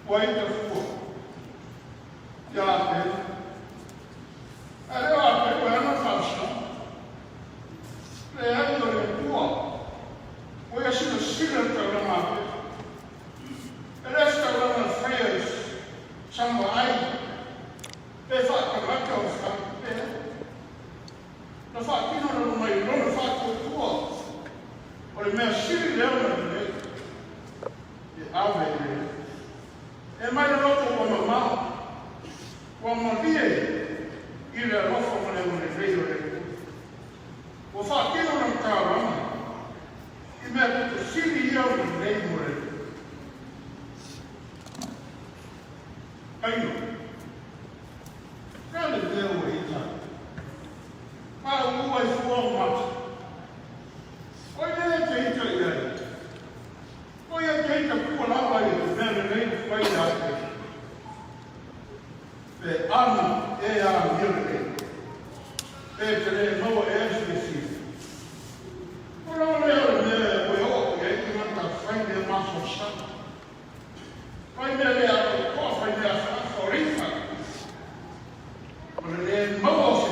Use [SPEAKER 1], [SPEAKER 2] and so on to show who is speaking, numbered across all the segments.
[SPEAKER 1] Wait the fool. Yeah, allora, per quello faccio. Le allora il tuo. Vuoi essere sicuro che la mappa? E resta la freies. Samba ai. E fa che la cosa. La fa chi non mai non fa il tuo. O le mie siri le e avere. E mai non ho come mamma. Come dire. Il roffo con le vedo. O fa chi non ancora. I metto siri io in lei. Aiuto. Grande Dio è ma vuoi fuoco? Poi è che poi è che pure la bene poi da e hanno e a dire e che le nuove espressioni. Però le vuoi che non sta facendo ma so poi le ha poi le ha sorrisa. Ma le nuove espressioni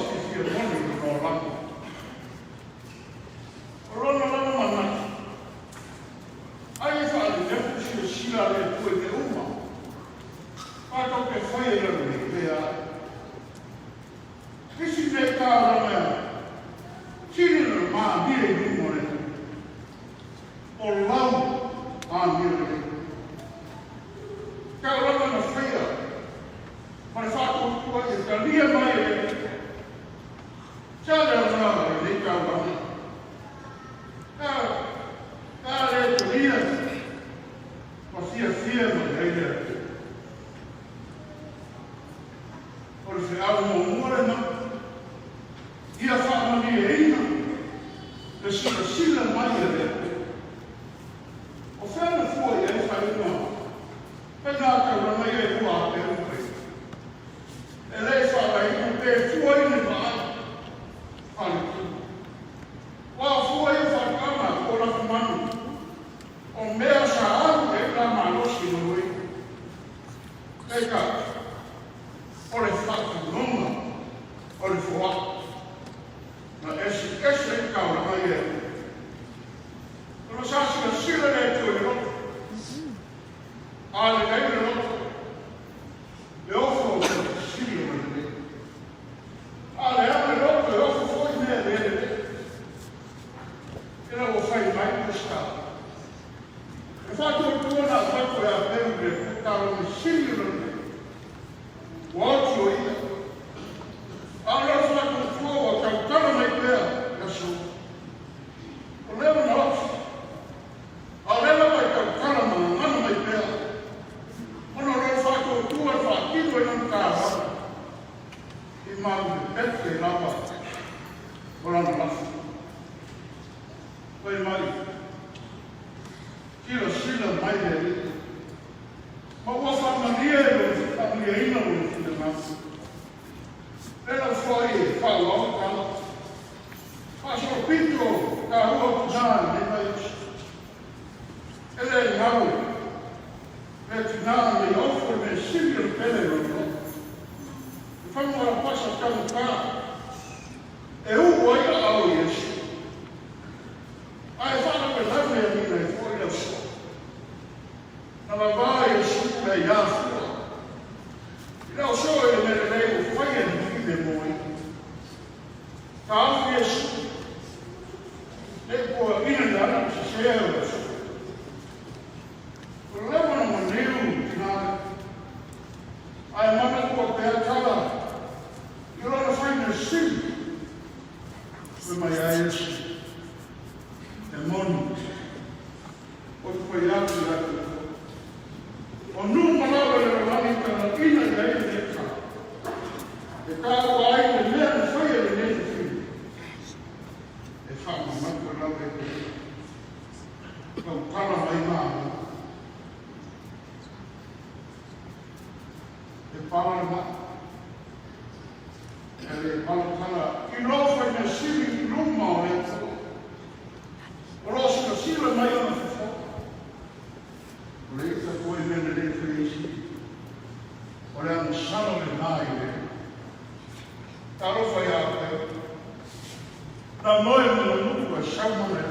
[SPEAKER 1] saumane.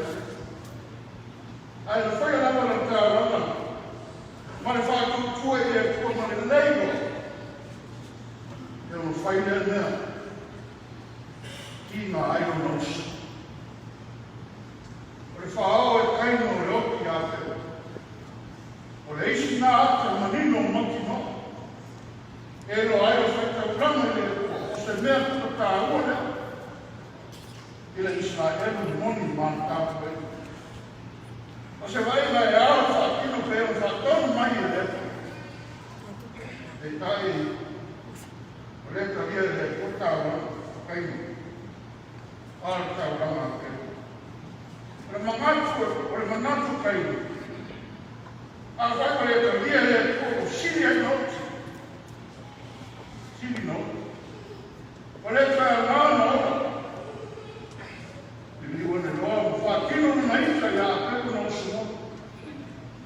[SPEAKER 1] Ai le whaia lawa na tāranga. Mane whātua e kua mane leiwa. E ono whaile mea. Ki ngā aio nausa. O le whaao e kaino o le oki a te. O le isi nā ata manino maki no. E lo aio whaitau rama e o se mea kuta tā ua lea. Ila Israel ni moni manta pe. O se vai mai ao whakino pe o whakonu mai e lepa. E tai o le karia le kota o kaino. Ala tau rama pe. O le manatu kaino. A whaka le karia le o siri ai noti. Siri noti. O le kai nana o Kino ni maika ya peku no sumo.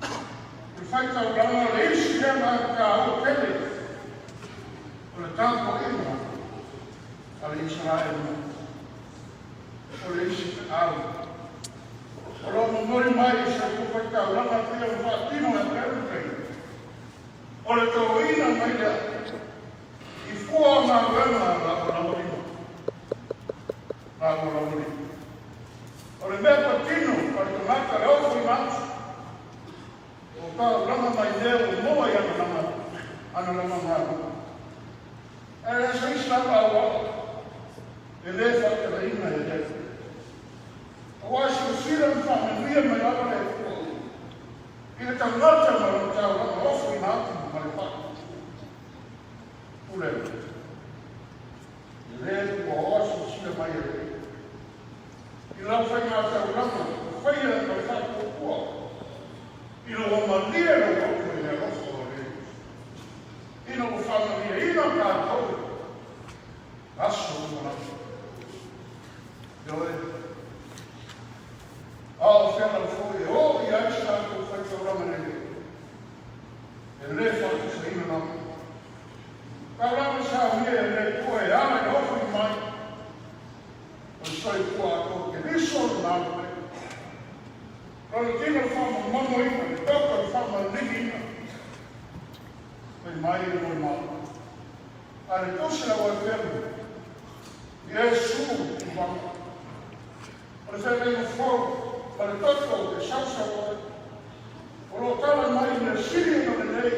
[SPEAKER 1] E whai tau rama le isi rea ma ka o tele. O le tāko ina. A le Israel no. O le isi te au. O lo mori mai se ku whai tau rama te o whakino e peku kei. O le tau ina mai lea. I fua ma wema la o la morima. La o la morima. O le mea patino, pa le tomata le ofo i matu. O ka rama mai leo o moa i ana lama maru. E le sa islapa awa. E le whaka la ina e le. O wasi o sira mi whamenuia mai awa le kua. I le tangata ma o tau rama ofo i matu ma le whaka. Ule. E le kua o wasi o sira mai e le. I lau whai ngā tau rama, whai e ka whako kua. I lo wamalia na koko i a rofo o re. I lo whamalia i na kātou. Aso o rama. Ioe. Ao whena fwoi o i aisa ko whai tau rama nere. E le whako sa ina rama. Ka rama sa mea e le koe ana i ofo i mai. O soi kua ako ke niso o nāwe. Rana tina whama mamo ina, ni tauka whama nini ina. Mai mai e moi mau. Ale tose la wai whemu. Iesu i wama. O le whema ina whau, o le tauka o te sausa wai. O lo tala mai ina siri ina le nei.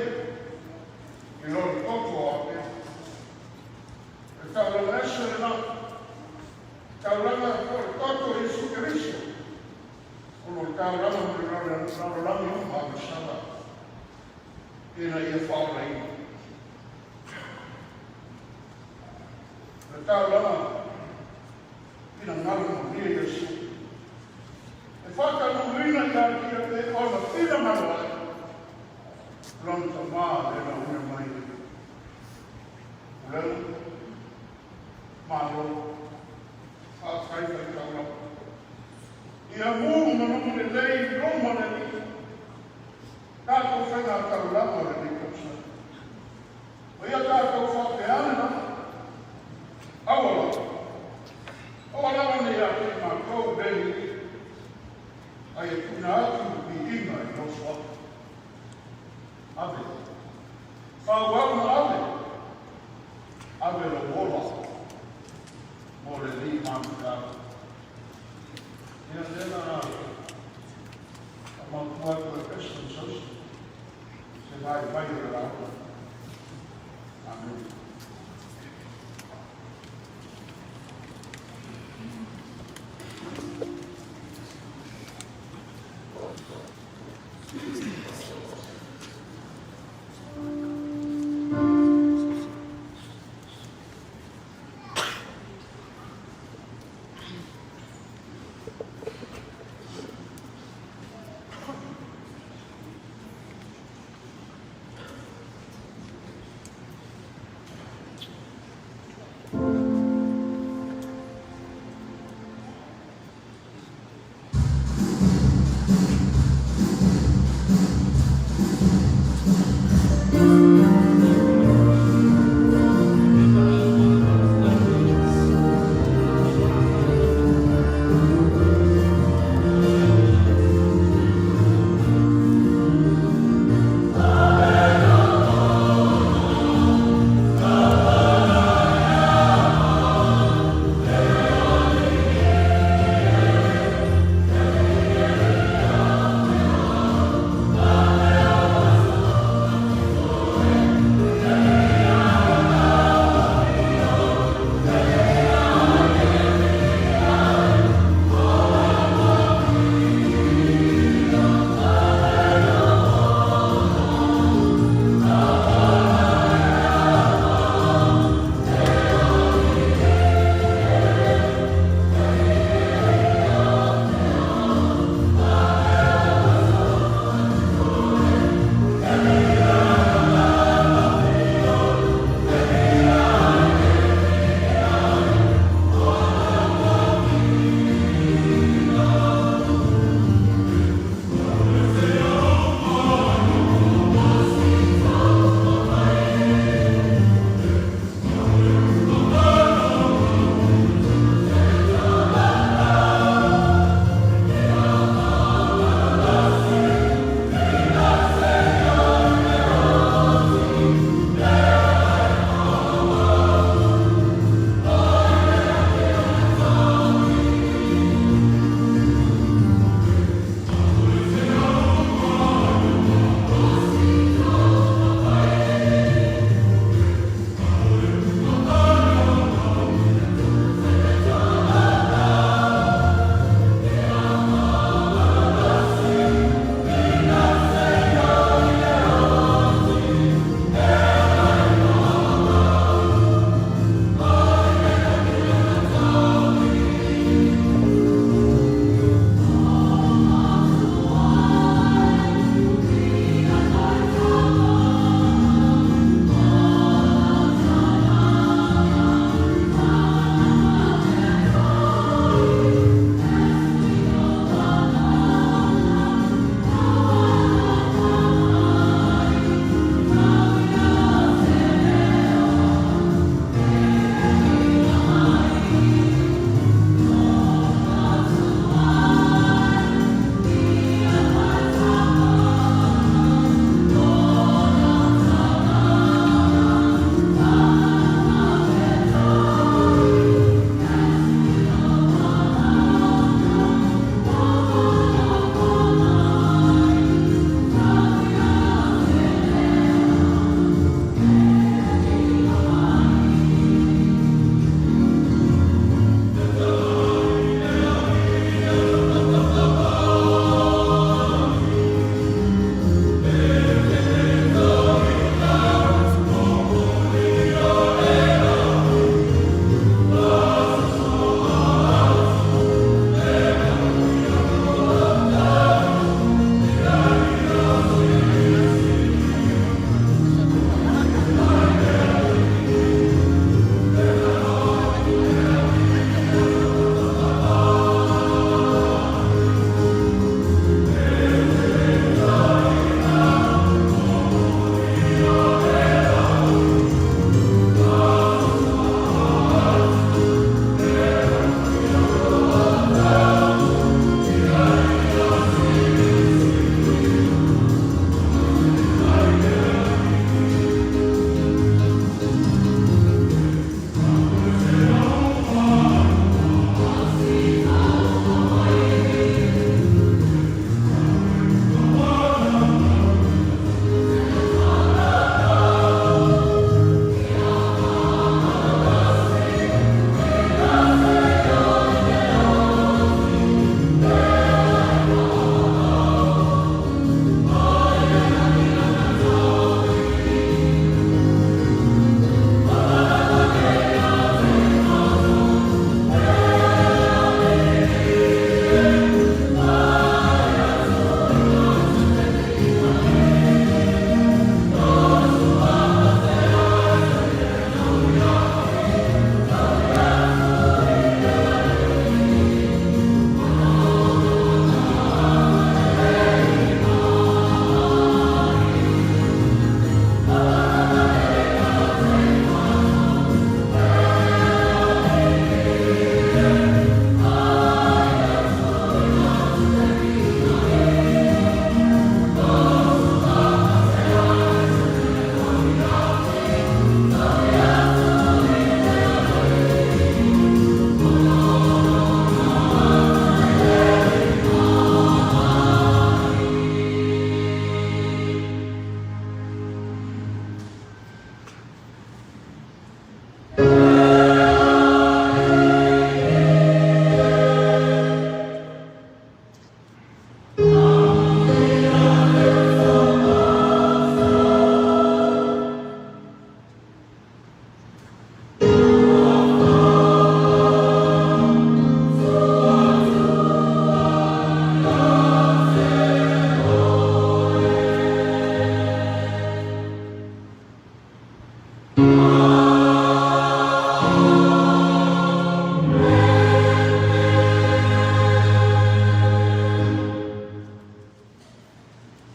[SPEAKER 1] I lo le tauka o ape. E tala la ese le nā. Tauranga por todo Jesu Cristo. Como tauranga por la misma pasada. Que no hay falta ahí. Tauranga. Que no hay ni Jesu. E falta no vina ya que o la fila mala. Pronto más de la una mañana. Luego malo. A kai kai kaula. Ia mu manu le lei roma le ni. Ka ko whainga kaula o le ni kapsa. O ia ka ko whape ana. Awala. Awala wani ia ki ma kou beli. Ai e kuna atu i inga i rosa. Abe. Whaua